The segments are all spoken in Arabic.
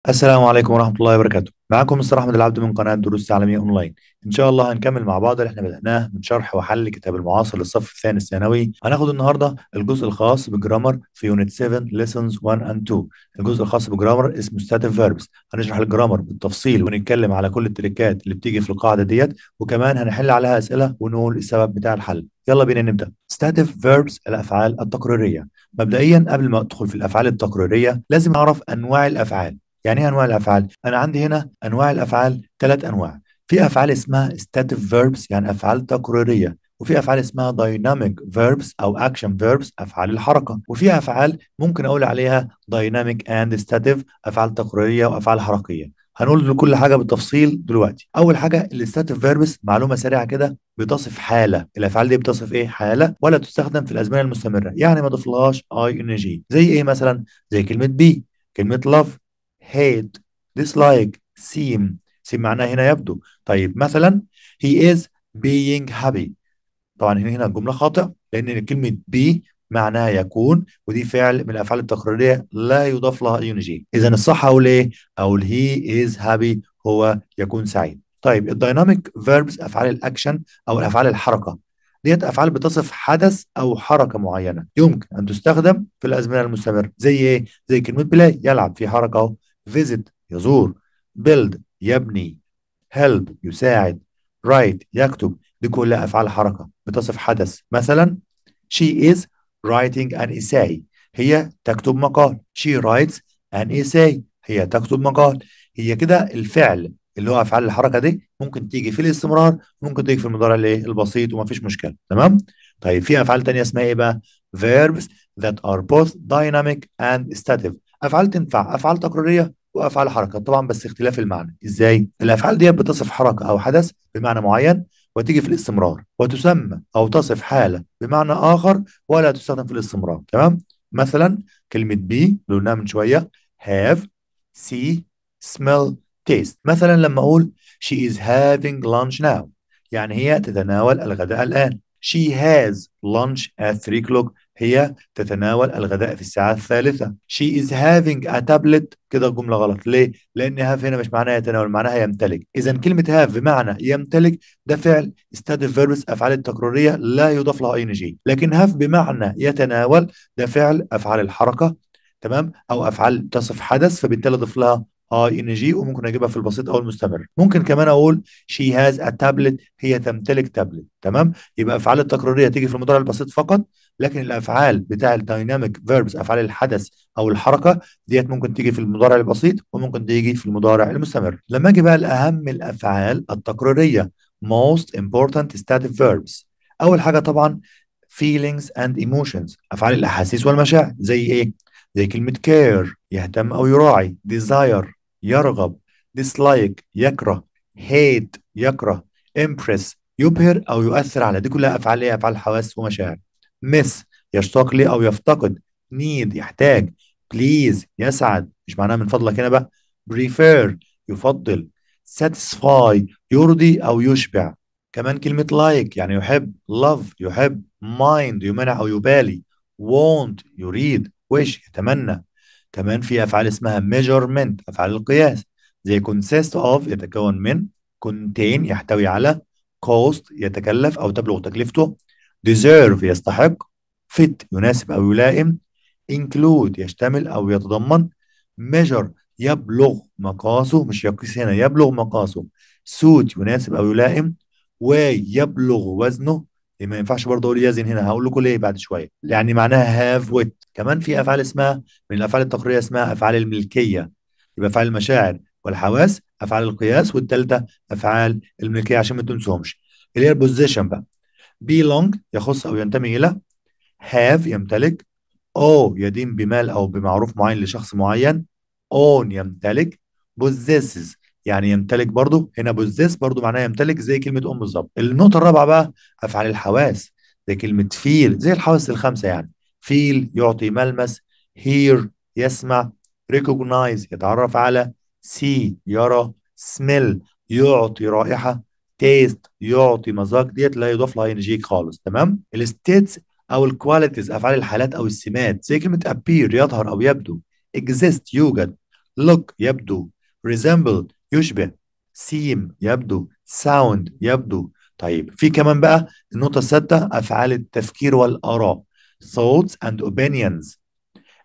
السلام عليكم ورحمة الله وبركاته. معكم مستر أحمد العبد من قناة دروس تعليمية أونلاين. إن شاء الله هنكمل مع بعض اللي إحنا بدأناه من شرح وحل كتاب المعاصر للصف الثاني الثانوي. هناخد النهاردة الجزء الخاص بالجرامر في يونت 7 lessons 1 and 2. الجزء الخاص بالجرامر اسمه stative verbs. هنشرح الجرامر بالتفصيل ونتكلم على كل التريكات اللي بتيجي في القاعدة ديت، وكمان هنحل عليها أسئلة ونقول السبب بتاع الحل. يلا بينا نبدأ. stative verbs الأفعال التقريرية. مبدئيا قبل ما أدخل في الأفعال التقريرية لازم أعرف أنواع الأفعال. يعني ايه انواع الافعال؟ انا عندي هنا انواع الافعال ثلاث انواع. في افعال اسمها stative verbs يعني افعال تقريريه، وفي افعال اسمها dynamic verbs او action verbs افعال الحركه، وفي افعال ممكن اقول عليها dynamic and stative افعال تقريريه وافعال حركيه. هنقول لكل حاجه بالتفصيل دلوقتي. اول حاجه الستاتيف فيربس، معلومه سريعه كده، بتصف حاله. الافعال دي بتصف ايه؟ حاله، ولا تستخدم في الازمنه المستمره، يعني ما ضفلهاش اي ان جي. زي ايه مثلا؟ زي كلمه بي، كلمه love، hate، dislike، seem. seem معناه هنا يبدو. طيب مثلا he is being happy. طبعا هنا الجملة خاطئة، لأن كلمة be معناها يكون، ودي فعل من الأفعال التقريرية لا يضاف لها اي ان جي. إذا الصح أقول إيه؟ أقول he is happy، هو يكون سعيد. طيب الدايناميك فيربس أفعال الأكشن أو الأفعال الحركة، ديت أفعال بتصف حدث أو حركة معينة يمكن أن تستخدم في الأزمنة المستمرة. زي إيه؟ زي كلمة بلاي، يلعب، في حركة أهو. visit يزور، build يبني، help يساعد، write يكتب. دي كلها أفعال حركة بتصف حدث. مثلا she is writing an essay، هي تكتب مقال. she writes an essay، هي تكتب مقال. هي كده الفعل اللي هو أفعال الحركة دي ممكن تيجي في الاستمرار، ممكن تيجي في المضارع الايه البسيط، وما فيش مشكلة. تمام. طيب في أفعال تانية اسمها ايه بقى؟ verbs that are both dynamic and static. أفعال تنفع أفعال تقريرية وافعال حركه طبعا، بس اختلاف المعنى. ازاي؟ الافعال دي بتصف حركه او حدث بمعنى معين وتيجي في الاستمرار، وتسمى او تصف حاله بمعنى اخر ولا تستخدم في الاستمرار. تمام. مثلا كلمه بي اللي قلناها من شويه، have، see، smell، taste. مثلا لما اقول she is having lunch now، يعني هي تتناول الغداء الان. she has lunch at 3 o'clock، هي تتناول الغداء في الساعة الثالثة. she is having a tablet. كده الجملة غلط. ليه؟ لأن have هنا مش معناها يتناول، معناها يمتلك. إذا كلمة have بمعنى يمتلك ده فعل stative verbs أفعال التكرارية لا يضاف لها ing. لكن have بمعنى يتناول ده فعل أفعال الحركة، تمام، أو أفعال تصف حدث، فبالتالي أضيف لها اي ان جي، وممكن اجيبها في البسيط او المستمر. ممكن كمان اقول she has a tablet، هي تمتلك تابلت. تمام. يبقى افعال التكراريه تيجي في المضارع البسيط فقط، لكن الافعال بتاع الدايناميك فيربس افعال الحدث او الحركه ديت ممكن تيجي في المضارع البسيط وممكن تيجي في المضارع المستمر. لما اجي بقى لاهم الافعال التقريريه most important stative verbs، اول حاجه طبعا feelings and emotions افعال الاحاسيس والمشاعر. زي ايه؟ زي كلمه care يهتم او يراعي، desire يرغب، dislike يكره، hate يكره، impress يبهر او يؤثر على. دي كلها افعال ايه؟ افعال حواس ومشاعر. miss يشتاق لي او يفتقد، need يحتاج، please يسعد، مش معناها من فضلك هنا بقى. prefer يفضل، satisfy يرضي او يشبع. كمان كلمة like يعني يحب، love يحب، mind يمنع او يبالي، want يريد، wish يتمنى. كمان في افعال اسمها measurement افعال القياس، زي consist of يتكون من، contain يحتوي على، cost يتكلف او تبلغ تكلفته، deserve يستحق، fit يناسب او يلائم، include يشتمل او يتضمن، measure يبلغ مقاسه، مش يقيس هنا، يبلغ مقاسه، suit يناسب او يلائم، weigh يبلغ وزنه. ما ينفعش برضه اقول يزن هنا، هقول لكم ليه بعد شويه، يعني معناها have weight. كمان في افعال اسمها من الافعال التقريريه اسمها افعال الملكيه، يبقى افعال المشاعر والحواس، افعال القياس، والثالثه افعال الملكيه عشان ما تنسوهمش، اللي هي البوزيشن بقى. belong يخص او ينتمي الى، have يمتلك، owe يدين بمال او بمعروف معين لشخص معين، own يمتلك، possesses يعني يمتلك برضه. هنا possess برضه معناها يمتلك زي كلمة أم بالظبط. النقطة الرابعة بقى أفعال الحواس، زي كلمة feel زي الحواس الخمسة يعني. feel يعطي ملمس، hear يسمع، recognize يتعرف على، see يرى، smell يعطي رائحة، taste يعطي مذاق. ديت لا يضاف لها ing خالص. تمام. الستيتس او الكواليتيز افعال الحالات او السمات، زي كلمه appear يظهر او يبدو، exist يوجد، look يبدو، resemble يشبه، seem يبدو، sound يبدو. طيب في كمان بقى النقطة السادسة أفعال التفكير والآراء thoughts and opinions.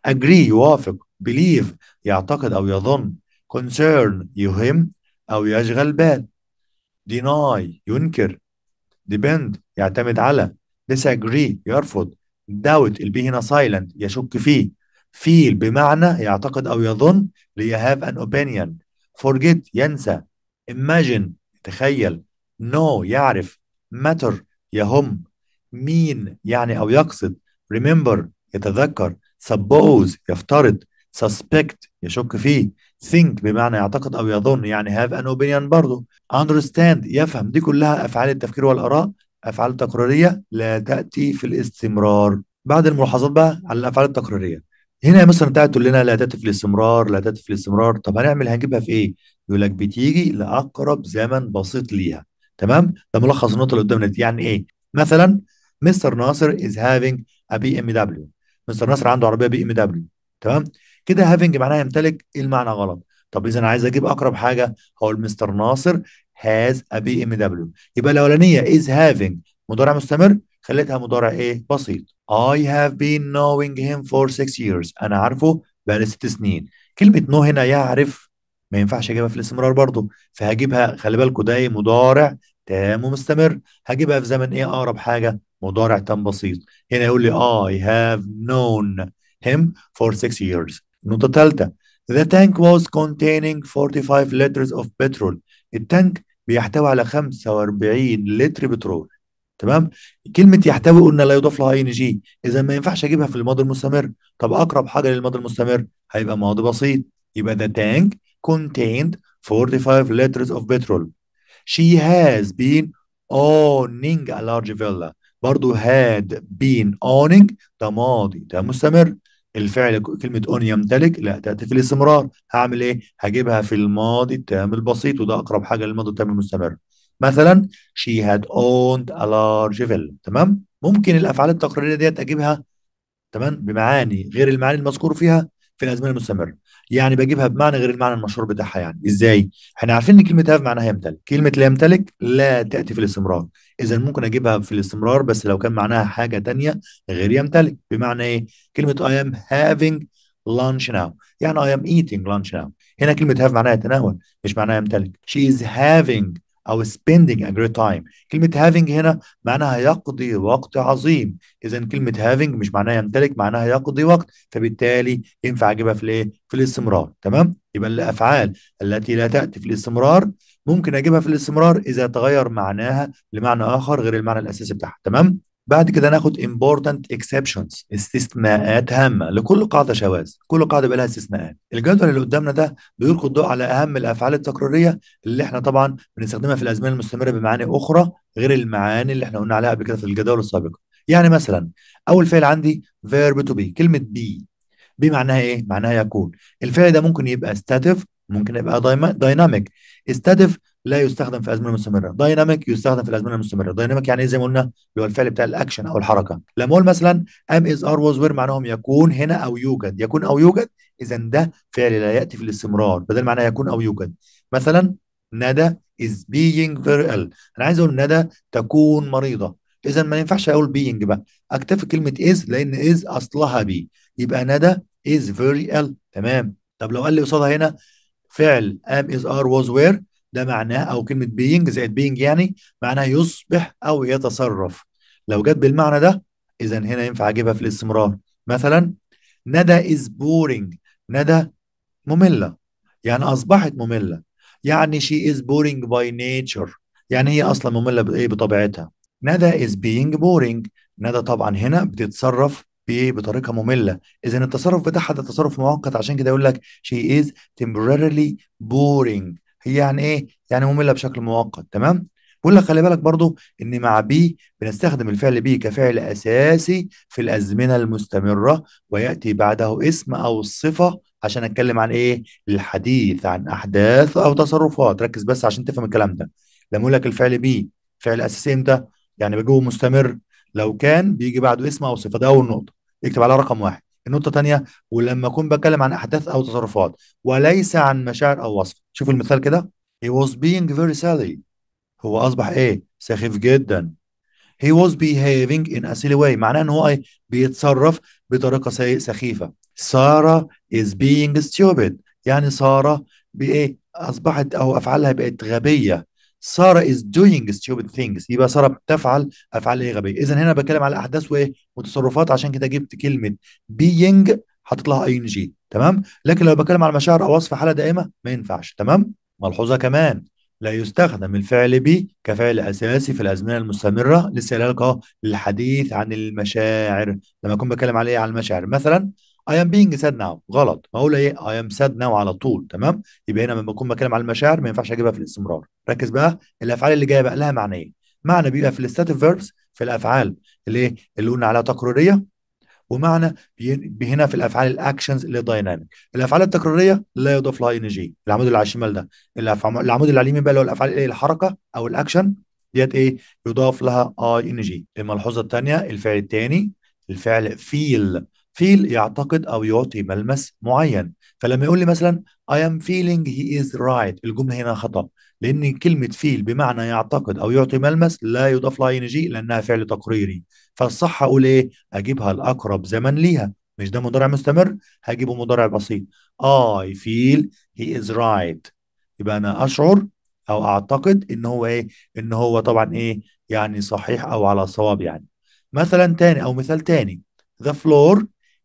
agree يوافق، believe يعتقد أو يظن، concern يهم أو يشغل بال، deny ينكر، depend يعتمد على، disagree يرفض، doubt البي هنا silent يشك فيه، feel بمعنى يعتقد أو يظن لي have an opinion، forget ينسى، imagine يتخيل، know يعرف، matter يهم، mean يعني أو يقصد، remember يتذكر، suppose يفترض، suspect يشك فيه، think بمعنى يعتقد أو يظن يعني have an opinion برضه، understand يفهم. دي كلها أفعال التفكير والآراء، أفعال تقريرية لا تأتي في الاستمرار. بعد الملاحظات بقى على الأفعال التقريرية، هنا مثلا انت تقول لنا لا تأتي في الاستمرار، لا تأتي في الاستمرار، طب هنجيبها في ايه؟ يقول لك بتيجي لأقرب زمن بسيط ليها. تمام؟ ده ملخص النقطة اللي قدامنا دي. يعني ايه؟ مثلا مستر ناصر is having a BMW. مستر ناصر عنده عربية بي ام دبليو. تمام؟ كده having معناها يمتلك، ايه المعنى غلط؟ طب اذا انا عايز اجيب اقرب حاجة، هقول مستر ناصر has a BMW. يبقى الاولانية is having مضارع مستمر، خليتها مضارع ايه؟ بسيط. I have been knowing him for 6 years. انا عارفه بقالي 6 سنين. كلمة know هنا يعرف ما ينفعش اجيبها في الاستمرار برضو، فهجيبها، خلي بالكوا ده إيه؟ مضارع تام ومستمر. هجيبها في زمن ايه اقرب حاجة؟ مضارع تام بسيط. هنا يقول لي I have known him for 6 years. النقطة الثالثة The tank was containing 45 liters of petrol. التانك بيحتوي على 45 لتر بترول. تمام؟ كلمة يحتوي قلنا لا يضاف لها اي ان جي، اذا ما ينفعش اجيبها في الماضي المستمر. طب اقرب حاجة للماضي المستمر هيبقى ماضي بسيط، يبقى the tank contained 45 liters of petrol. She has been owning a large villa. برضو had been owning ده ماضي ده مستمر. الفعل كلمة own يمتلك لا تأتي في الاستمرار. هعمل ايه؟ هجيبها في الماضي التام البسيط، وده أقرب حاجة للماضي التام المستمر. مثلا she had owned a large villa. تمام؟ ممكن الأفعال التقريرية ديت أجيبها تمام بمعاني غير المعاني المذكور فيها في الازمنه المستمره. يعني بجيبها بمعنى غير المعنى المشهور بتاعها. يعني ازاي؟ احنا عارفين ان كلمه هاف معناها يمتلك، كلمه لا يمتلك لا تاتي في الاستمرار. اذا ممكن اجيبها في الاستمرار بس لو كان معناها حاجه تانية غير يمتلك. بمعنى ايه؟ كلمه I am having lunch now، يعني I am eating lunch now. هنا كلمه have معناها يتناول مش معناها يمتلك. She is having او spending a great time. كلمه having هنا معناها يقضي وقت عظيم. اذا كلمه having مش معناها يمتلك، معناها يقضي وقت، فبالتالي ينفع اجيبها في الايه؟ في الاستمرار. تمام؟ يبقى الافعال التي لا تاتي في الاستمرار ممكن اجيبها في الاستمرار اذا تغير معناها لمعنى اخر غير المعنى الاساسي بتاعها. تمام؟ بعد كده ناخد important exceptions، استثناءات هامة لكل قاعدة شواذ. كل قاعدة بقى لها استثناءات. الجدول اللي قدامنا ده بيلقي الضوء على أهم الأفعال التكرارية اللي احنا طبعا بنستخدمها في الأزمنة المستمرة بمعاني أخرى غير المعاني اللي احنا قلنا عليها قبل كده في الجداول السابقة. يعني مثلا أول فعل عندي verb to be، كلمة be. بي معناها ايه؟ معناها يكون. الفعل ده ممكن يبقى ستاتيف، ممكن يبقى دايناميك. ستاتيف لا يستخدم في الازمنه المستمره، دايناميك يستخدم في الازمنه المستمره. دايناميك يعني ايه؟ زي ما قلنا اللي هو الفعل بتاع الاكشن او الحركه. لما اقول مثلا ام از ار واز وير معناهم يكون هنا او يوجد، يكون او يوجد. اذا ده فعل لا ياتي في الاستمرار، بدل معناه يكون او يوجد. مثلا ندى is being very ill. انا عايز اقول ندى تكون مريضه، اذا ما ينفعش اقول being بقى، اكتفي كلمه is لان is اصلها بي. يبقى ندى is very ill. تمام؟ طب لو قال لي قصادها هنا فعل am is are was were، ده معناه او كلمه being زائد being يعني معناه يصبح او يتصرف. لو جت بالمعنى ده اذا هنا ينفع اجيبها في الاستمرار. مثلا ندى is boring. ندى ممله، يعني اصبحت ممله. يعني she is boring by nature، يعني هي اصلا ممله بايه؟ بطبيعتها. ندى is being boring. ندى طبعا هنا بتتصرف بايه؟ بطريقه ممله. اذا التصرف بتاعها ده تصرف مؤقت، عشان كده يقول لك she is temporarily boring. هي يعني ايه؟ يعني ممله بشكل مؤقت. تمام؟ بقول لك خلي بالك برضو ان مع بي بنستخدم الفعل بي كفعل اساسي في الازمنه المستمره، وياتي بعده اسم او صفه عشان اتكلم عن ايه؟ الحديث عن احداث او تصرفات. ركز بس عشان تفهم الكلام ده. لما اقول لك الفعل بي فعل اساسي امتى؟ يعني بجوه مستمر لو كان بيجي بعده اسم او صفه. ده اول نقطه اكتب عليها رقم واحد. النقطة الثانية، ولما أكون بتكلم عن أحداث أو تصرفات وليس عن مشاعر أو وصف. شوف المثال كده. he was being very silly. هو أصبح إيه؟ سخيف جدا. he was behaving in a silly way. معناه ان هو ايه؟ بيتصرف بطريقه سخيفه. ساره is being stupid. يعني ساره بايه؟ اصبحت او افعالها بقت غبيه. ساره is doing stupid things. يبقى ساره بتفعل افعال ايه؟ غبيه. اذا هنا بتكلم على احداث وايه؟ وتصرفات، عشان كده جبت كلمه being حاطط لها اي ان جي. تمام. لكن لو بتكلم على مشاعر او وصف حاله دائمه ما ينفعش. تمام. ملحوظه كمان، لا يستخدم الفعل بي كفعل أساسي في الأزمنة المستمرة. لسه قايل لك أهو، للحديث عن المشاعر. لما أكون بتكلم على إيه؟ عن المشاعر. مثلا I am being sad now، غلط. ما أقول إيه؟ I am sad now على طول. تمام. يبقى هنا لما بكون بتكلم على المشاعر ما ينفعش أجيبها في الاستمرار. ركز بقى، الأفعال اللي جاية بقى لها معنيين. معنى بيبقى في الستاتيف فيربس، في الأفعال اللي إيه؟ اللي قلنا عليها تقريرية. ومعنى هنا في الافعال الاكشنز اللي دايناميك. الافعال التكراريه لا يضاف لها ان جي. العمود اللي على الشمال ده. العمود اللي على اليمين بقى اللي هو الافعال ايه؟ الحركه او الاكشن ديت ايه؟ يضاف لها اي ان جي. الملحوظه الثانيه، الفعل الثاني، الفعل فيل. فيل يعتقد او يعطي ملمس معين. فلما يقول لي مثلا I am feeling he is right، الجمله هنا خطا. لان كلمه فيل بمعنى يعتقد او يعطي ملمس لا يضاف لها ان جي لانها فعل تقريري. فالصح اقول ايه؟ اجيبها الاقرب زمن ليها. مش ده مضارع مستمر؟ هجيبه مضارع بسيط. I feel he is right. يبقى انا اشعر او اعتقد ان هو ايه؟ ان هو طبعا ايه؟ يعني صحيح او على صواب يعني. مثلا تاني او مثال تاني، the floor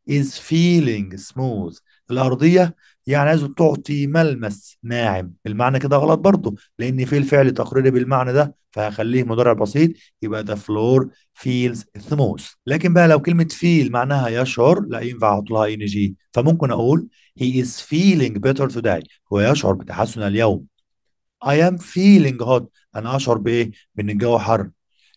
is feeling smooth. الارضيه يعني عايزه تعطي ملمس ناعم. المعنى كده غلط برضه، لان في الفعل تقريري بالمعنى ده، فهخليه مضارع بسيط. يبقى the floor feels smooth. لكن بقى لو كلمة feel معناها يشعر، لا ينفع احط لها ان جي. فممكن اقول he is feeling better today. هو يشعر بتحسن اليوم. I am feeling hot. انا اشعر بايه؟ بان الجو حر.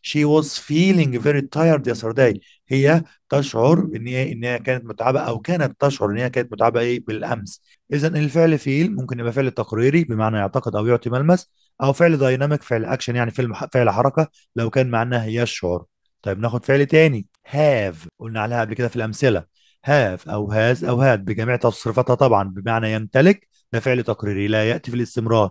She was feeling very tired yesterday. هي تشعر ان هي كانت متعبه، او كانت تشعر ان هي كانت متعبه ايه؟ بالامس. اذا الفعل feel ممكن يبقى فعل تقريري بمعنى يعتقد او يعطي ملمس، او فعل دايناميك فعل اكشن يعني فعل حركه لو كان معناه يشعر. طيب ناخد فعل تاني، have. قلنا عليها قبل كده في الامثله. have او has او had بجميع تصريفاتها طبعا بمعنى يمتلك. ده فعل تقريري لا ياتي في الاستمرار.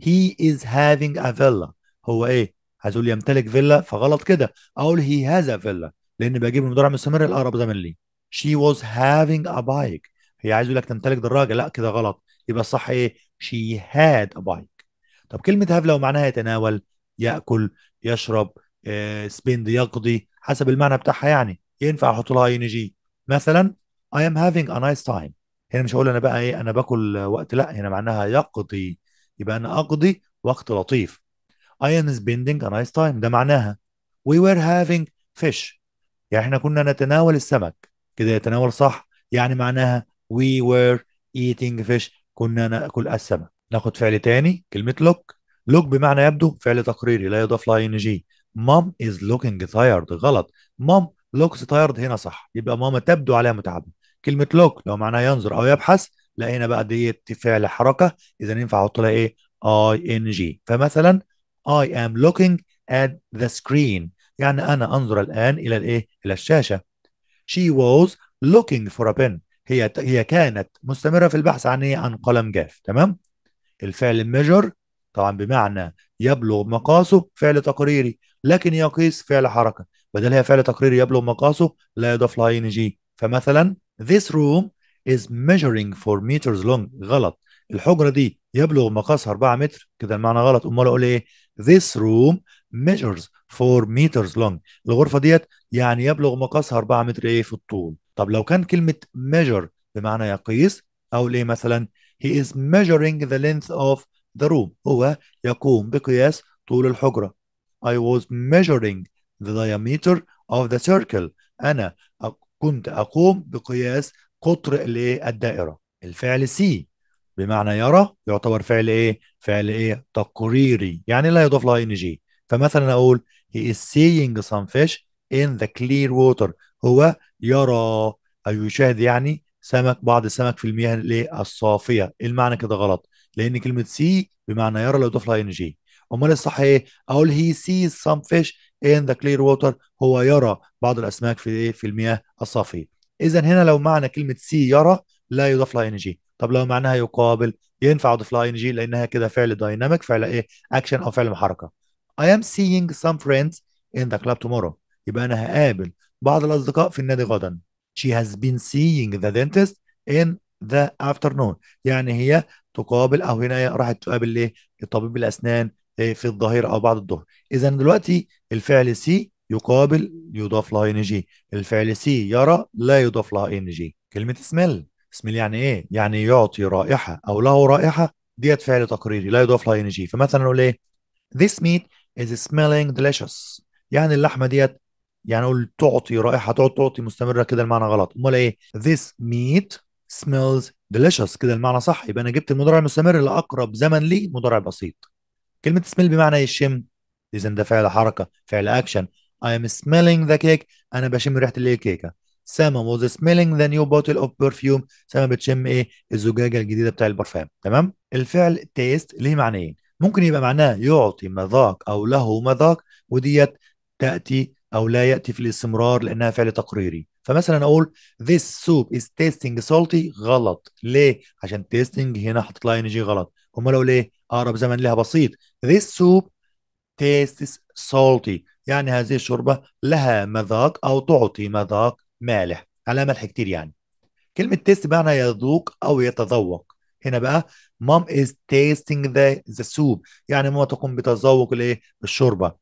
he is having a villa. هو ايه؟ عايز اقول يمتلك فيلا، فغلط كده. اقول he has a villa، لان بجيب المضارع مستمر الاقرب زمن لي. she was having a bike. هي عايز يقول لك تمتلك دراجه، لا كده غلط. يبقى الصح ايه؟ she had a bike. طب كلمه have لو معناها يتناول، ياكل، يشرب، spend يقضي، حسب المعنى بتاعها يعني. ينفع احط لها ان جي. مثلا I am having a nice time. هنا مش هقول انا بقى ايه؟ انا باكل وقت، لا هنا معناها يقضي. يبقى انا اقضي وقت لطيف. I am spending a nice time ده معناها. We were having fish. يعني احنا كنا نتناول السمك. كده يتناول صح. يعني معناها we were eating fish، كنا ناكل السمك. ناخد فعل تاني، كلمة look. look بمعنى يبدو، فعل تقريري لا يضاف له ان جي. mom is looking tired، غلط. mom looks tired هنا صح. يبقى ماما تبدو عليها متعبة. كلمة look لو معناها ينظر او يبحث، لا هنا بقى دي فعل حركة، اذا ينفع احط لها ايه؟ اي ان جي. فمثلا I am looking at the screen، يعني انا انظر الان الى الايه؟ الى الشاشة. she was looking for a pen. هي كانت مستمرة في البحث عن ايه؟ عن قلم جاف. تمام. الفعل measure طبعا بمعنى يبلغ مقاسه، فعل تقريري. لكن يقيس فعل حركة. بدل هي فعل تقريري يبلغ مقاسه لا يضاف لها ان جي. فمثلا this room is measuring 4 meters long، غلط. الحجرة دي يبلغ مقاسها 4 متر، كده المعنى غلط. امال اقول ايه؟ this room measures 4 meters long. الغرفة ديت يعني يبلغ مقاسها 4 متر ايه؟ في الطول. طب لو كان كلمة measure بمعنى يقيس، اقول ايه مثلا؟ He is measuring the length of the room. هو يقوم بقياس طول الحجرة. I was measuring the diameter of the circle. أنا كنت أقوم بقياس قطر الدائرة. الفعل see بمعنى يرى يعتبر فعل إيه؟ فعل إيه؟ تقريري، يعني لا يضاف له إن جي. فمثلا أقول he is seeing some fish in the clear water. هو يرى أو يشاهد يعني بعض السمك في المياه الايه؟ الصافيه. المعنى كده غلط، لان كلمه سي بمعنى يرى لو يضاف لها ان جي. امال الصح ايه؟ اقول هي sees some fish in the clear water. هو يرى بعض الاسماك في ايه؟ في المياه الصافيه. اذا هنا لو معنى كلمه سي يرى لا يضاف لها ان جي. طب لو معناها يقابل ينفع اضيف لها ان جي لانها كده فعل دايناميك، فعل ايه؟ اكشن او فعل محركه. I am seeing some friends in the club tomorrow. يبقى انا هقابل بعض الاصدقاء في النادي غدا. She has been seeing the dentist in the afternoon. يعني هي تقابل او هنا هي راحت تقابل ايه؟ طبيب الاسنان في الظهيره او بعد الظهر. اذا دلوقتي الفعل سي يقابل يضاف لها ان جي، الفعل سي يرى لا يضاف لها ان جي. كلمه سميل، سميل يعني ايه؟ يعني يعطي رائحه او له رائحه، ديت فعل تقريري لا يضاف لها ان جي. فمثلا نقول ايه؟ This meat is smelling delicious. يعني اللحمه ديت، يعني اقول تعطي رائحه، تعطي مستمره، كده المعنى غلط. امال ايه؟ This meat smells delicious، كده المعنى صح. يبقى انا جبت المضارع المستمر لاقرب زمن لي مضارع بسيط. كلمة smell بمعنى يشم، إذا ده فعل حركة، فعل أكشن. I am smelling the cake. أنا بشم ريحة الكيكة. سما was smelling the new bottle of perfume. سما بتشم إيه؟ الزجاجة الجديدة بتاع البرفان. تمام؟ الفعل taste ليه معنيين. ممكن يبقى معناه يعطي مذاق أو له مذاق، وديت تأتي أو لا يأتي في الاستمرار لأنها فعل تقريري. فمثلا أقول this soup is tasting salty. غلط. ليه؟ عشان tasting هنا حطيت لها ing غلط. هم لو ليه؟ أقرب زمن لها بسيط. This soup tastes salty. يعني هذه الشوربة لها مذاق أو تعطي مذاق مالح، على ملح كتير يعني. كلمة taste بمعنى يذوق أو يتذوق. هنا بقى mom is tasting the soup. يعني ماما تقوم بتذوق الايه؟ الشوربة.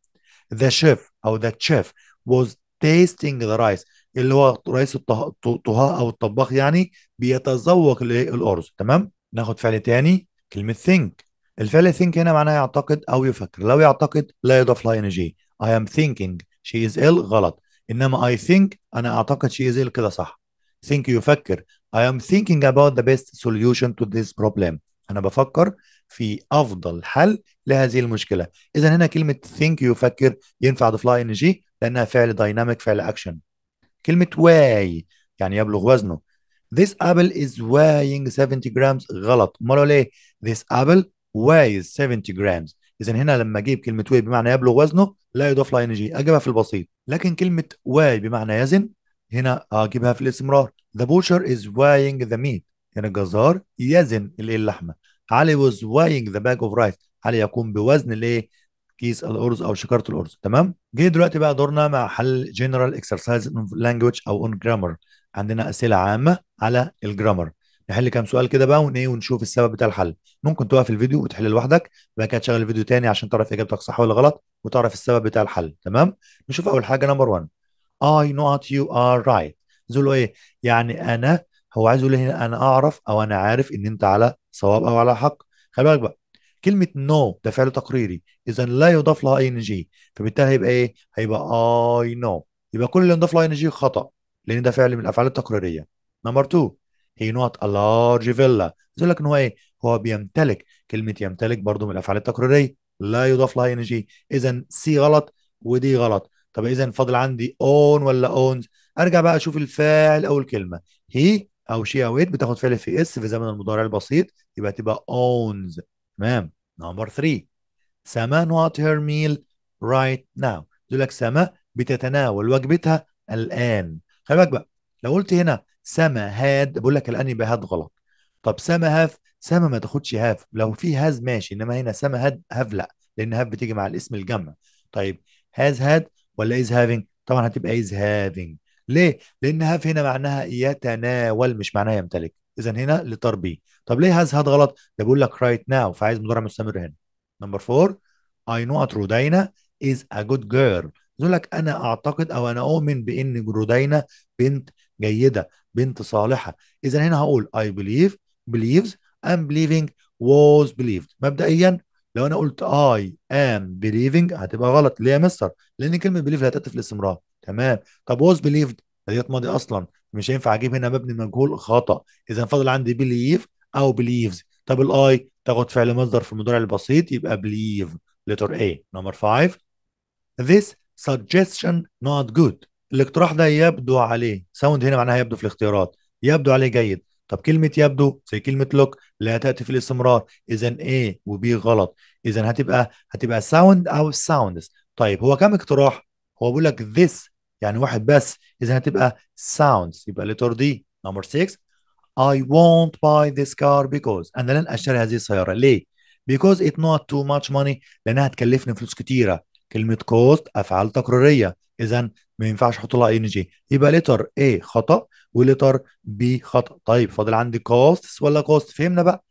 The chef أو the chef was tasting the rice. اللي هو رئيس الطهاء أو الطباخ يعني بيتذوق الايه؟ الأرز. تمام. ناخد فعل تاني، كلمة think. الفعل think هنا معناه يعتقد أو يفكر. لو يعتقد لا يضاف لها ing. I am thinking she is ill. غلط. إنما I think أنا أعتقد she is ill، كده صح. think يفكر. I am thinking about the best solution to this problem. أنا بفكر في أفضل حل لهذه المشكلة. إذا هنا كلمة think يفكر ينفع أضيف لها ing لأنها فعل دايناميك، فعل أكشن. كلمة weigh يعني يبلغ وزنه. This apple is weighing 70 grams. غلط. امال ليه؟ This apple weighs 70 grams. اذا هنا لما اجيب كلمة weigh بمعنى يبلغ وزنه لا يضاف لها ing، اجيبها في البسيط. لكن كلمة weigh بمعنى يزن هنا اجيبها في الاستمرار. The butcher is weighing the meat. يعني الجزار يزن اللحمة. علي was weighing the bag of rice. علي يقوم بوزن الايه؟ كيس الارز او شكاره الارز. تمام. جه دلوقتي بقى دورنا مع حل جنرال اكسرسايز لانجويج او اون جرامر. عندنا اسئله عامه على الجرامر. نحل كام سؤال كده بقى ونشوف السبب بتاع الحل. ممكن توقف الفيديو وتحل لوحدك، بعد كده تشغل الفيديو تاني عشان تعرف اجابتك صح ولا غلط وتعرف السبب بتاع الحل. تمام. نشوف اول حاجه نمبر 1. I know that you are right. زول ايه؟ يعني انا، هو عايز يقول هنا انا اعرف او انا عارف ان انت على صواب او على حق. خلي بالك بقى، كلمة no ده فعل تقريري، إذا لا يضاف لها ing. فبالتالي هيبقى إيه؟ هيبقى I know. يبقى كل اللي نضاف لها ing خطأ، لأن ده فعل من الأفعال التقريرية. نمبر 2. he not a large villa. يقول لك إن هو إيه؟ هو بيمتلك. كلمة يمتلك برضو من الأفعال التقريرية، لا يضاف لها ing. إذا سي غلط ودي غلط. طب إذا فاضل عندي own ولا owns؟ أرجع بقى أشوف الفاعل أو الكلمة. he أو she أو it بتاخد فعل في اس في زمن المضارع البسيط، يبقى تبقى owns. تمام. نمبر 3. سما not her meal right now. يقول لك سما بتتناول وجبتها الآن. خلي بالك بقى، لو قلت هنا سما هاد بقول لك الآن يبقى هاد غلط. طب سما هاف، سما ما تاخدش هاف. لو في هاز ماشي، انما هنا سما هاد هاف لا، لان هاف بتيجي مع الاسم الجمع. طيب هاز هاد ولا از هافينج؟ طبعا هتبقى از هافينج. ليه؟ لان هاف هنا معناها يتناول مش معناها يمتلك. اذا هنا لتر بي. طب ليه هاز هاد غلط؟ ده بيقول لك رايت ناو، فعايز مضارع مستمر هنا. نمبر 4. I know that رودينا is a good girl. يقول لك انا اعتقد او انا اؤمن بان رودينا بنت جيده، بنت صالحه. اذا هنا هقول I believe believes am believing was believed. مبدئيا لو انا قلت I am believing هتبقى غلط. ليه يا مستر؟ لان كلمه believe لا تاتي في الاستمرار. تمام. طب was believed ديت ماضي اصلا، مش هينفع اجيب هنا مبني مجهول خطا. اذا فاضل عندي believe او believes. طب الاي تاخد فعل مصدر في المضارع البسيط يبقى believe. letter A. number 5. This suggestion not good. الاقتراح ده يبدو عليه، ساوند هنا معناها يبدو في الاختيارات، يبدو عليه جيد. طب كلمة يبدو زي كلمة look لا تأتي في الاستمرار، إذا A و B غلط. إذا هتبقى sound أو sounds. طيب هو كم اقتراح؟ هو بيقول لك this يعني واحد بس، اذا هتبقى sounds، يبقى letter D. number 6. I won't buy this car because أنا لن أشتري هذه السيارة. ليه؟ Because it not too much money، لأنها هتكلفني فلوس كتيرة. كلمة cost أفعال تقريرية، إذا ما ينفعش أحط لها ing. يبقى letter A خطأ ولتر B خطأ. طيب فاضل عندي costs ولا cost؟ فهمنا بقى.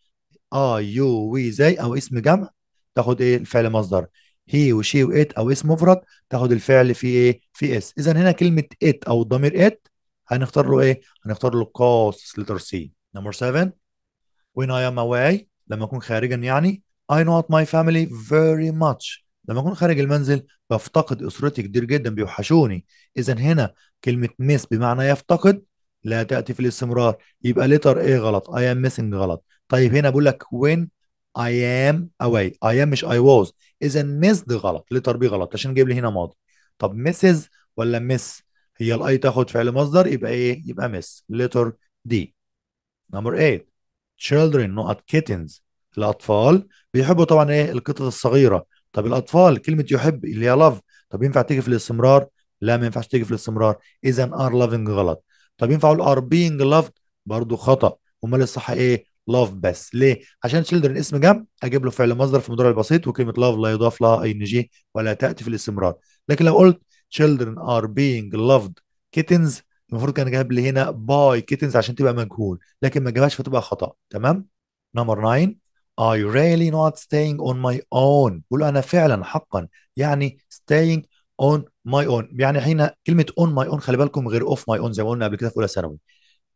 يو وي زي أو اسم جمع تاخد إيه؟ الفعل مصدر. هي وشي وإت أو اسم مفرد تاخد الفعل في إيه؟ في اس. إذا هنا كلمة إت أو الضمير إت هنختار له إيه؟ هنختار له costs letter C. Number 7. When I am away، لما أكون خارجا يعني I not my family very much. لما أكون خارج المنزل بفتقد أسرتي كتير جدا، بيوحشوني. إذا هنا كلمة miss بمعنى يفتقد لا تأتي في الاستمرار، يبقى letter A غلط، I am missing غلط. طيب هنا بقول لك when I am away، I am مش I was، إذا missed غلط، letter B غلط عشان جايب لي هنا ماضي. طب misses ولا miss؟ هي الأي تاخد فعل مصدر، يبقى إيه؟ يبقى miss letter D. Number 8. children نقط kittens، الأطفال بيحبوا طبعا إيه؟ القطط الصغيرة. طب الأطفال كلمة يحب اللي هي love، طب ينفع تيجي في الاستمرار؟ لا ما ينفعش تيجي في الاستمرار، إذا are loving غلط. طب ينفع أقول are being loved؟ برضو خطأ. أمال الصح إيه؟ love بس. ليه؟ عشان children اسم جمع أجيب له فعل مصدر في المضارع البسيط، وكلمة love لا يضاف لها أي نجي ولا تأتي في الاستمرار. لكن لو قلت children are being loved kittens، المفروض كان جايب لي هنا باي كيتنز عشان تبقى مجهول، لكن ما جابهاش فتبقى خطأ. تمام. نمبر 9. I really not staying on my own، بقول انا فعلا حقا، يعني staying on my own، يعني حين كلمة on my own خلي بالكم غير off my own زي ما قلنا قبل كده في اولى ثانوي.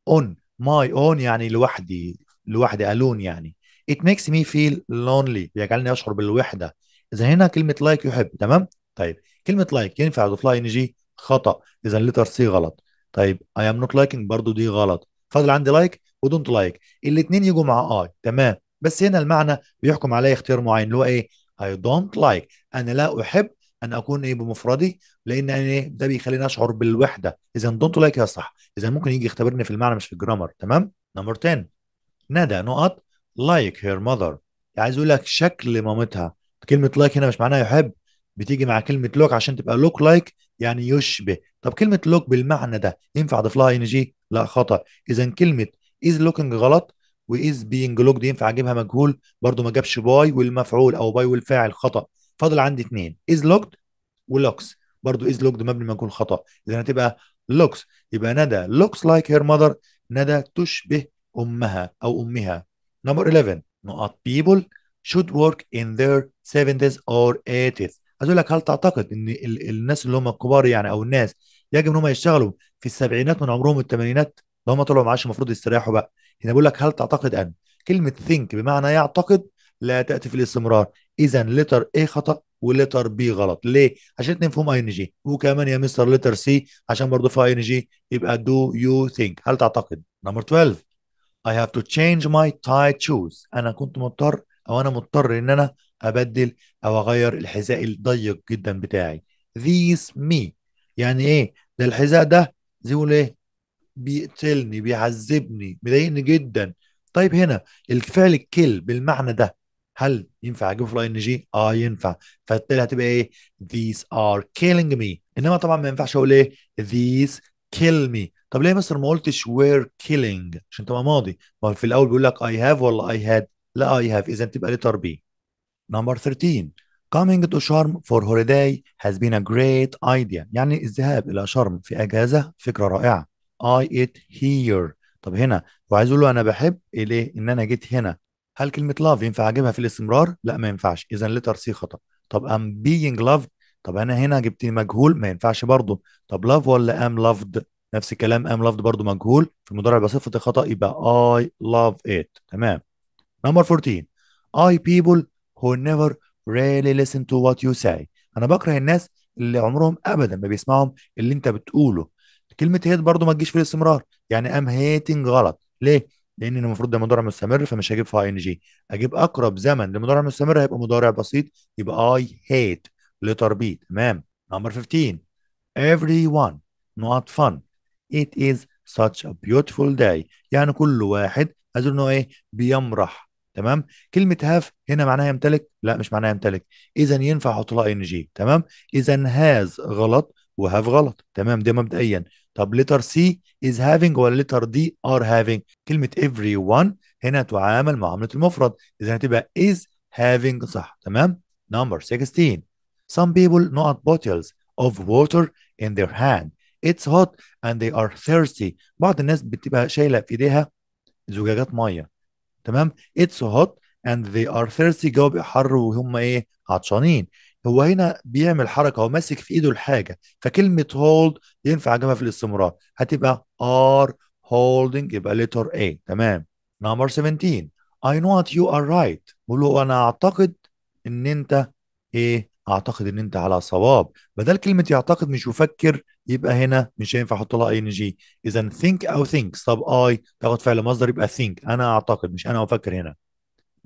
on my own يعني لوحدي، لوحدي alone يعني. it makes me feel lonely، بيجعلني اشعر بالوحده. اذا هنا كلمه like يحب. تمام. طيب كلمه like ينفع اضيف لها ing؟ خطا، اذا لتر سي غلط. طيب I am not liking برضو دي غلط. فاضل عندي like ودونت like، الاثنين يجوا مع I. تمام. بس هنا المعنى بيحكم عليا اختيار معين اللي هو ايه؟ I don't like، انا لا احب ان اكون ايه بمفردي، لان أنا ايه ده بيخليني اشعر بالوحده. اذا دونت لايك هي صح، اذا ممكن يجي يختبرني في المعنى مش في الجرامر. تمام. نمبر 10. ندى نقط like her mother، عايز اقول لك شكل مامتها. كلمه like هنا مش معناها يحب، بتيجي مع كلمه look عشان تبقى look like يعني يشبه. طب كلمه look بالمعنى ده ينفع اضيف لها ing؟ لا خطا. اذا كلمه is looking غلط، و is being looked ينفع اجيبها مجهول، برضو ما جابش باي والمفعول او باي والفاعل خطا. فاضل عندي اثنين is looked ولوكس، برضو از لوكد مبني مجهول خطأ، اذا هتبقى لوكس. يبقى ندى looks like her mother، ندى تشبه امها او امها. نمبر 11. نقط people should work in their 70s or 80s. عايز اقول لك هل تعتقد ان الناس اللي هم الكبار يعني او الناس يجب ان هم يشتغلوا في السبعينات من عمرهم الثمانينات؟ لو هم طلعوا معاش المفروض يستريحوا بقى. هنا بقول لك هل تعتقد ان كلمة think بمعنى يعتقد لا تأتي في الاستمرار، اذا لتر A خطأ ولتر بي غلط. ليه؟ عشان اتنين فيهم اي ان جي، وكمان يا مستر لتر سي عشان برضه فيها اي ان جي، يبقى دو يو ثينك هل تعتقد. نمبر 12. I have to change my tight shoes، انا كنت مضطر او انا مضطر ان انا ابدل او اغير الحذاء الضيق جدا بتاعي. these me يعني ايه؟ ده الحذاء ده زي ما ايه؟ بيقتلني، بيعذبني، بيضايقني جدا. طيب هنا الفعل الكل بالمعنى ده هل ينفع اجيبه في الاي ان جي؟ ينفع. فبالتالي هتبقى ايه؟ these are killing me. انما طبعا ما ينفعش اقول ايه؟ these kill me. طب ليه يا مستر ما قلتش were killing عشان تبقى ماضي؟ ما هو في الاول بيقول لك I have ولا I had؟ لا I have، اذا تبقى letter B. Number 13. Coming to Sharm for holiday has been a great idea، يعني الذهاب إلى شرم في أجازة فكرة رائعة. I eat here. طب هنا وعايز أقول له أنا بحب ليه إن أنا جيت هنا. هل كلمة love ينفع أجيبها في الاستمرار؟ لا ما ينفعش، إذا letter C خطأ. طب I'm being loved، طب أنا هنا جبت مجهول ما ينفعش برضه. طب love ولا am loved؟ نفس الكلام am loved برضه مجهول في المضارع بصفة خطأ، يبقى I love it. تمام. Number 14. I people who never really listen to what you say، انا بكره الناس اللي عمرهم ابدا ما بيسمعهم اللي انت بتقوله. كلمة هيت برضو ما تجيش في الاستمرار، يعني ام هيتنج غلط. ليه؟ لان المفروض ده مضارع مستمر فمش هجيب فيها ان جي. اجيب اقرب زمن لمضارع مستمر هيبقى مضارع بسيط، يبقى I hate letter B. تمام. Number 15. everyone not fun it is such a beautiful day، يعني كل واحد عايز انه ايه؟ بيمرح. تمام. كلمة هاف هنا معناها يمتلك؟ لا مش معناها يمتلك، اذا ينفع احط لها ان جي. تمام. اذا هاز غلط وهاف غلط. تمام، ده مبدئيا. طب letter C is having ولا letter D are having؟ كلمة everyone هنا تعامل معاملة المفرد، إذا هتبقى is having صح. تمام. number 16. some people not bottles of water in their hand. it's hot and they are thirsty. بعض الناس بتبقى شايلة في ايديها زجاجات مية. تمام. it's hot and they are thirsty، جو بيبقى حر وهم ايه، عطشانين. هو هنا بيعمل حركة، هو ماسك في ايده الحاجة، فكلمة hold ينفع اجيبها في الاستمرار، هتبقى are holding، يبقى letter A. تمام. number 17. I know what you are right. بقول له انا اعتقد ان انت ايه، اعتقد ان انت على صواب. بدل كلمة يعتقد مش يفكر، يبقى هنا مش هينفع احط لها ان جي. اذا think او thinks. طب I تاخد فعل مصدر يبقى think، انا اعتقد مش انا افكر هنا.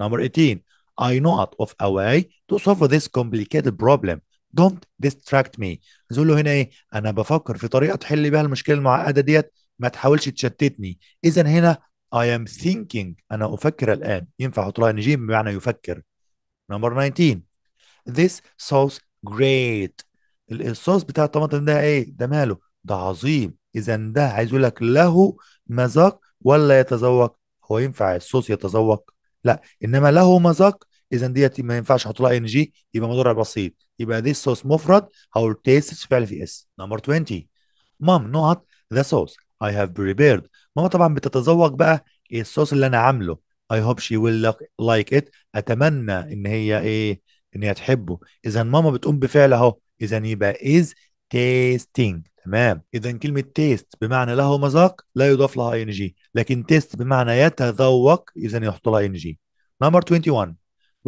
number 18. I know out of a way to solve this complicated problem. don't distract me. عايز اقول له هنا ايه، انا بفكر في طريقة تحل بيها المشكلة المعقدة ديت، ما تحاولش تشتتني. اذا هنا I am thinking، انا افكر الان، ينفع احط لها ان جي بمعنى يفكر. number 19. This sauce great. الصوص بتاع الطماطم ده ايه، ده ماله، ده عظيم. اذا ده عايز يقول لك له مذاق ولا يتذوق؟ هو ينفع الصوص يتذوق؟ لا، انما له مذاق. اذا ديت ما ينفعش احط لها ان جي، يبقى مضارع بسيط، يبقى دي صوص مفرد. هقول تيست فعل في اس. نمبر 20. مام نوت ذا صوص I have prepared. ماما طبعا بتتذوق بقى إيه الصوص اللي انا عامله. I hope she will like it. اتمنى ان هي ايه، ان هي تحبه. اذا ماما بتقوم بفعل اهو، اذا يبقى is tasting. تمام. اذا كلمه taste بمعنى له مذاق لا يضاف لها ان جي، لكن taste بمعنى يتذوق، اذا يحط لها ان جي. نمبر 21.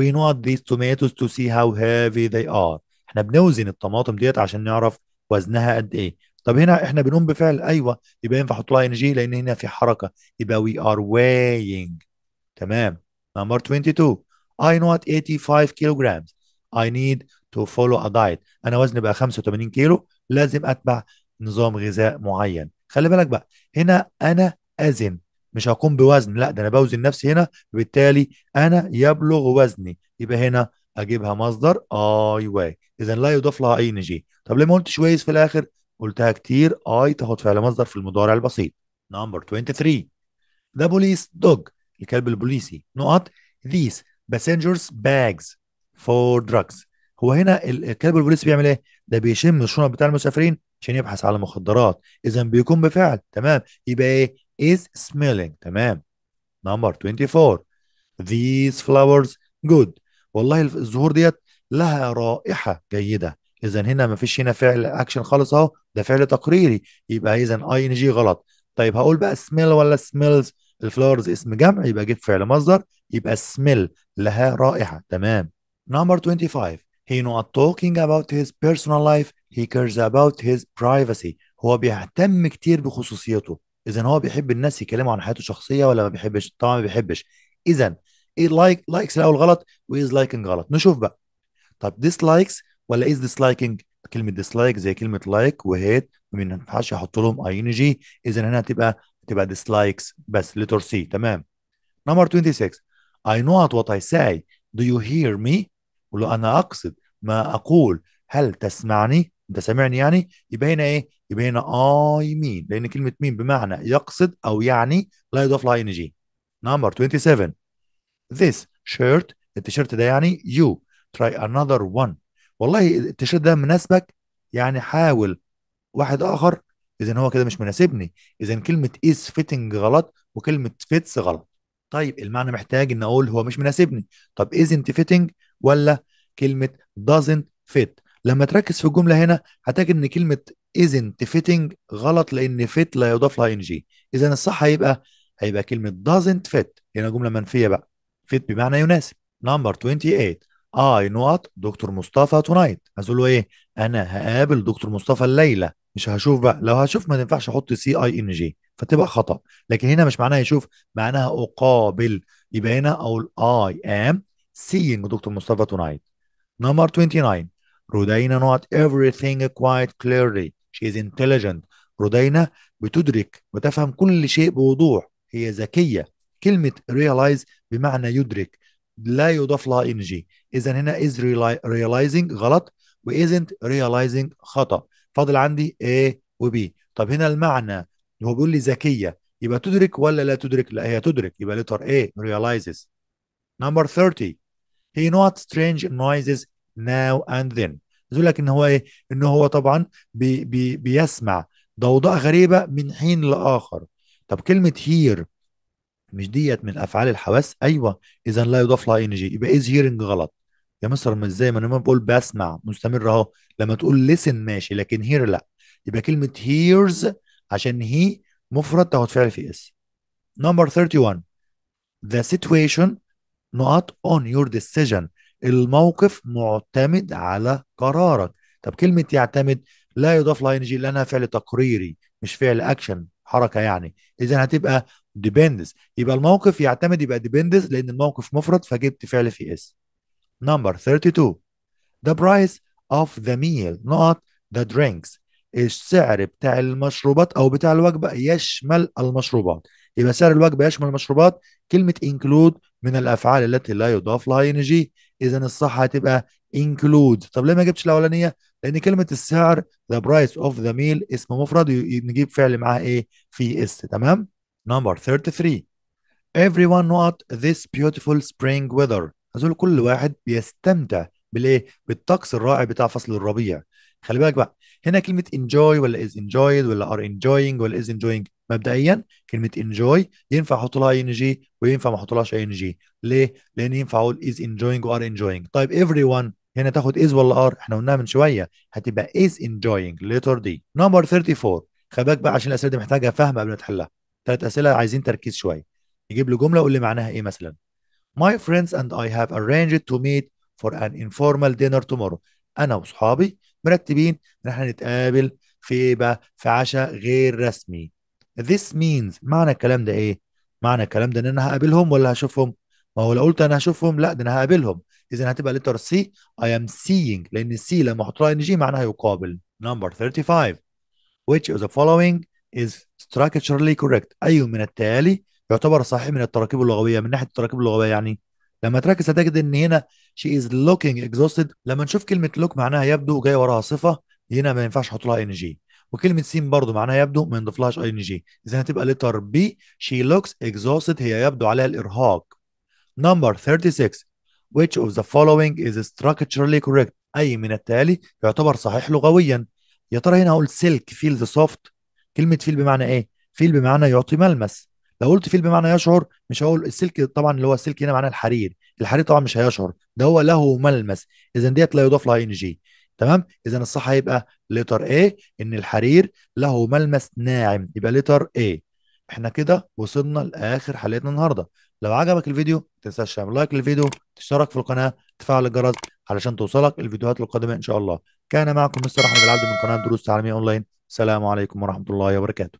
we know these tomatoes to see how heavy they are. احنا بنوزن الطماطم ديت عشان نعرف وزنها قد ايه. طب هنا احنا بنقوم بفعل، ايوه، يبقى ينفع احط لها ان جي لان هنا في حركه، يبقى we are weighing. تمام. number 22. I know at 85 kilograms I need to follow a diet. انا وزني بقى 85 كيلو، لازم اتبع نظام غذاء معين. خلي بالك بقى، هنا انا ازن، مش هقوم بوزن، لا ده انا بوزن نفسي هنا، بالتالي انا يبلغ وزني، يبقى هنا اجيبها مصدر اي واي، اذا لا يضاف لها اي ان جي. طب ليه ما قلتش ويز في الاخر؟ قلتها كتير، اي تاخد فعل مصدر في المضارع البسيط. نمبر 23. The police dog. الكلب البوليسي نقط these passengers bags for drugs. هو هنا الكلب البوليسي بيعمل ايه؟ ده بيشم الشنط بتاع المسافرين عشان يبحث على مخدرات، اذا بيكون بفعل. تمام، يبقى ايه، is smelling. تمام. نمبر 24. These flowers good. والله الزهور ديت لها رائحة جيدة. إذا هنا ما فيش هنا فعل أكشن خالص أهو، ده فعل تقريري، يبقى إذا أي إن جي غلط. طيب هقول بقى smell ولا smells؟ الفلاورز اسم جمع، يبقى أجيب فعل مصدر، يبقى smell لها رائحة. تمام. Number 25. He not talking about his personal life. He cares about his privacy. هو بيهتم كتير بخصوصيته. إذا هو بيحب الناس يكلموا عن حياته الشخصية ولا ما بيحبش؟ طبعا ما بيحبش. إذا ايه لايكس الاول غلط، وايز لايكنج غلط. نشوف بقى. طب ديسلايكس ولا از ديسلايكنج؟ كلمه ديسلايك زي كلمه لايك وهيت ما ينفعش احط لهم اي ان جي، اذا هنا هتبقى ديسلايكس بس، لتر سي. تمام. نمبر 26. I know what I say. Do you hear me؟ قول له انا اقصد ما اقول، هل تسمعني؟ انت سامعني يعني، يبقى هنا ايه، يبقى هنا I mean، لان كلمه مين بمعنى يقصد او يعني لا يضاف لها ان جي. نمبر 27. This shirt، التيشيرت ده يعني you try another one. والله التيشيرت ده مناسبك، يعني حاول واحد آخر. إذا هو كده مش مناسبني، إذا كلمة is fitting غلط وكلمة fits غلط. طيب المعنى محتاج إن أقول هو مش مناسبني. طب isn't fitting ولا كلمة doesn't fit؟ لما تركز في الجملة هنا هتجد إن كلمة isn't fitting غلط، لأن fit لا يضاف لها ing. إذا الصح هيبقى كلمة doesn't fit، هنا جملة منفية بقى. fit بمعنى يناسب. نمبر 28. I know دكتور مصطفى tonight. هقول له إيه؟ أنا هقابل دكتور مصطفى الليلة. مش هشوف بقى، لو هشوف ما ينفعش احط سي اي ان جي فتبقى خطأ، لكن هنا مش معناها يشوف، معناها اقابل، يبقى هنا اقول I am seeing دكتور مصطفى tonight. Number 29. رودينا not everything quite clearly. She is intelligent. رودينا بتدرك وتفهم كل شيء بوضوح، هي ذكية. كلمة realize بمعنى يدرك، لا يضاف لها ان جي، اذا هنا is realizing غلط و isn't realizing خطأ. فاضل عندي A و B. طب هنا المعنى هو بيقول لي ذكيه، يبقى تدرك ولا لا تدرك؟ لا هي تدرك، يبقى letter A realizes. Number 30. He not strange noises now and then. يقول لك ان هو ايه؟ ان هو طبعا بيسمع ضوضاء غريبه من حين لاخر. طب كلمه hear مش ديت من افعال الحواس؟ ايوه، اذا لا يضاف لها ان جي، يبقى از هيرنج غلط. يا مصر مش زي ما انا ما بقول بسمع مستمر اهو، لما تقول listen ماشي لكن هير لا. يبقى كلمه hears عشان هي مفرد تاخد فعل في اس. نمبر 31. The situation not on your decision. الموقف معتمد على قرارك. طب كلمة يعتمد لا يضاف لها ing لأنها فعل تقريري مش فعل أكشن حركة يعني. إذا هتبقى depends. يبقى الموقف يعتمد، يبقى depends لأن الموقف مفرد فجبت فعل في اس. Number 32. The price of the meal not the drinks. السعر بتاع المشروبات او بتاع الوجبة يشمل المشروبات. يبقى سعر الوجبة يشمل المشروبات. كلمة include من الافعال التي لا يضاف لها ing. اذا الصح هتبقى include. طب ليه ما جبتش الاولانية؟ لان كلمة السعر the price of the meal اسم مفرد نجيب فعل معاه ايه في اس. تمام. Number 33. Everyone want this beautiful spring weather. أظن كل واحد بيستمتع بالايه؟ بالطقس الرائع بتاع فصل الربيع. خلي بالك بقى، هنا كلمة enjoy ولا is enjoyed ولا are enjoying ولا is enjoying؟ مبدئيا كلمة enjoy ينفع احط لها ing وينفع ما احطلهاش ing. ليه؟ لأن ينفع اقول is enjoying و are enjoying. طيب everyone هنا تاخد is ولا are؟ احنا قلناها من شوية هتبقى is enjoying letter D. Number 34. خلي بالك بقى عشان الأسئلة دي محتاجة فهم قبل ما تحلها. ثلاث أسئلة عايزين تركيز شوية. يجيب له جملة ويقول لي معناها ايه مثلا. My friends and I have arranged to meet for an informal dinner tomorrow. انا واصحابي مرتبين ان احنا نتقابل في ايه بقى؟ في عشاء غير رسمي. This means معنى الكلام ده ايه؟ معنى الكلام ده ان انا هقابلهم ولا هشوفهم؟ ما هو لو قلت انا هشوفهم لا ده انا هقابلهم. اذا هتبقى letter C. I am seeing لان السي لما احط لها NG معناها يقابل. Number 35. Which of the following is structurally correct؟ أي من التالي يعتبر صحيح من التراكيب اللغوية؟ من ناحية التراكيب اللغوية يعني لما تركز هتجد ان هنا she is looking exhausted. لما نشوف كلمة look معناها يبدو جاي وراها صفة، هنا ما ينفعش احط لها ing. وكلمة seem برضو معناها يبدو ما نضيفلهاش ing. اذا هتبقى letter B. she looks exhausted هي يبدو عليها الإرهاق. Number 36. Which of the following is structurally correct؟ أي من التالي يعتبر صحيح لغويا؟ يا ترى هنا هقول silk feels soft. كلمة feel بمعنى إيه؟ feel بمعنى يعطي ملمس. لو قلت feel بمعنى يشعر مش هقول السلك طبعا اللي هو السلك هنا معناه الحرير. الحرير طبعا مش هيشعر، ده هو له ملمس. إذا ديت لا يضاف لها ing. تمام. إذا الصح هيبقى letter A إن الحرير له ملمس ناعم، يبقى letter A. احنا كده وصلنا لآخر حلقتنا النهارده. لو عجبك الفيديو ما تنساش تعمل لايك للفيديو، تشترك في القناة، تفعل الجرس علشان توصلك الفيديوهات القادمة إن شاء الله. كان معكم مستر أحمد العبد من قناة دروس تعليمية أونلاين. السلام عليكم ورحمة الله وبركاته.